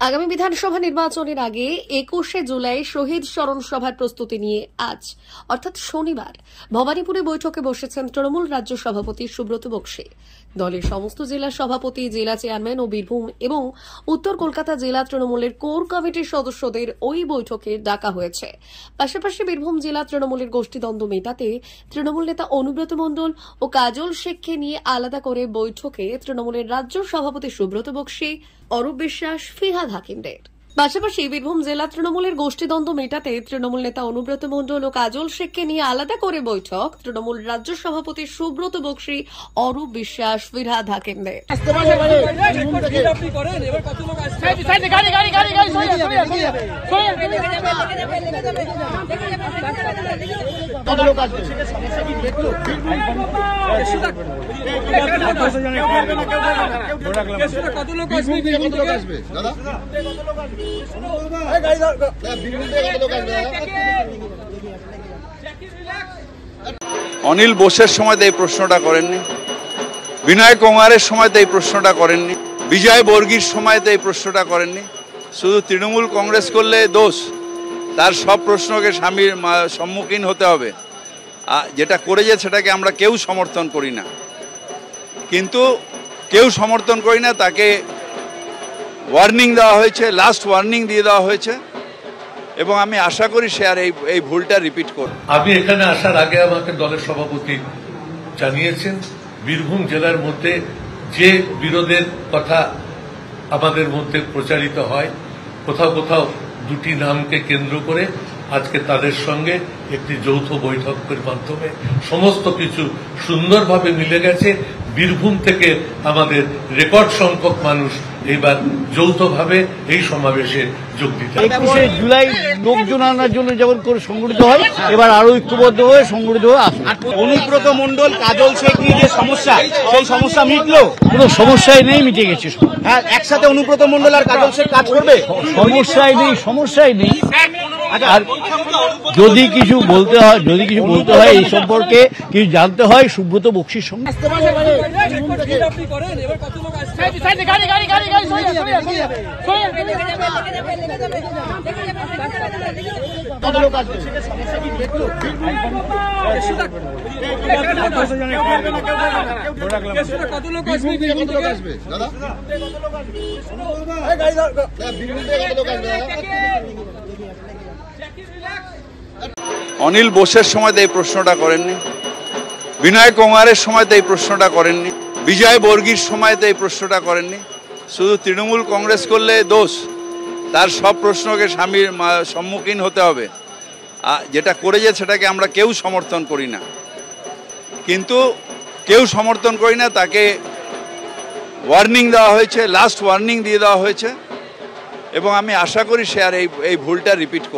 আগামী বিধানসভা নির্বাচনের আগে 21শে জুলাই শহীদ স্মরণ সভার প্রস্তুতি নিয়ে আজ অর্থাৎ শনিবার ভবানীপুরে বৈঠকে বসেছেন তৃণমূল রাজ্য সভাপতি সুব্রত বক্সী। দলের সমস্ত জেলা সভাপতি, জেলা চেয়ারম্যান ও বীরভূম এবং উত্তর কলকাতা জেলা তৃণমূলের কোর কমিটির সদস্যদের ওই বৈঠকে ডাকা হয়েছে। পাশাপাশি বীরভূম জেলা তৃণমূলের গোষ্ঠীদ্বন্দ্ব মেটাতে তৃণমূল নেতা অনুব্রত মণ্ডল ও কাজল শেখকে নিয়ে আলাদা করে বৈঠকে তৃণমূলের রাজ্য সভাপতি সুব্রত বক্সী, অরূপ বিশ্বাস, ফিরহাদ হাকিমদের। পাশাপাশি বীরভূম জেলা তৃণমূলের গোষ্ঠীদ্বন্দ্ব মেটাতে তৃণমূল নেতা অনুব্রত মণ্ডল ও কাজল শেখকে নিয়ে আলাদা করে বৈঠক তৃণমূল রাজ্য সভাপতি সুব্রত বক্সী, অরূপ বিশ্বাস, ফিরহাদ হাকিমদের। অনিল বোসের সময় এই প্রশ্নটা করেননি, বিনয় কুমারের সময় এই প্রশ্নটা করেননি, বিজয় বর্গীর সময় এই প্রশ্নটা করেননি। শুধু তৃণমূল কংগ্রেস করলে দোষ, তার সব প্রশ্নকে সম্মুখীন হতে হবে। যেটা করেছে সেটাকে আমরা কেউ সমর্থন করি না, কিন্তু কেউ সমর্থন করি না তাকে ওয়ার্নিং দেওয়া হয়েছে, লাস্ট ওয়ার্নিং দিয়ে দেওয়া হয়েছে এবং আমি আশা করি সে আর এই ভুলটা রিপিট করবে। আমি এখানে আসার আগে আমাকে দলের সভাপতি জানিয়েছেন বীরভূম জেলার মধ্যে যে বিরোধের কথা আমাদের মধ্যে প্রচারিত হয়, কোথাও কোথাও দুটি নামকে কেন্দ্র করে আজকে তাদের সঙ্গে একটি যৌথ বৈঠকের মাধ্যমে সমস্ত কিছু সুন্দরভাবে মিলে গেছে। বীরভূম থেকে আমাদের রেকর্ড সংখ্যক মানুষ এইবার যৌথভাবে এই সমাবেশে যোগ দিতে। 21শে জুলাই লোকজন আনার জন্য যেমন করে সংগঠিত হয়, এবার আরো ঐক্যবদ্ধ হয়ে সংগঠিত হয়ে আসুন। অনুব্রত মণ্ডল, কাজল শেখ নিয়ে যে সমস্যা, সেই সমস্যা মিটলো? কোনো সমস্যাই নেই, মিটে গেছে। হ্যাঁ, একসাথে অনুব্রত মণ্ডল আর কাজল শেখ কাজ করবে? সমস্যাই নেই। আর যদি কিছু বলতে হয় এই সম্পর্কে কিছু জানতে হয় সুব্রত বক্সীর সঙ্গে। অনিল বোসের সময় এই প্রশ্নটা করেননি, বিনয় কুমারের সময় এই প্রশ্নটা করেননি, বিজয় বর্গীর সময় এই প্রশ্নটা করেননি। শুধু তৃণমূল কংগ্রেস করলে দোষ, তার সব প্রশ্নকে সম্মুখীন হতে হবে। যেটা করেছে সেটাকে আমরা কেউ সমর্থন করি না, কিন্তু কেউ সমর্থন করি না তাকে ওয়ার্নিং দেওয়া হয়েছে, লাস্ট ওয়ার্নিং দিয়ে দেওয়া হয়েছে এবং আমি আশা করি সে আর এই ভুলটা রিপিট করবে।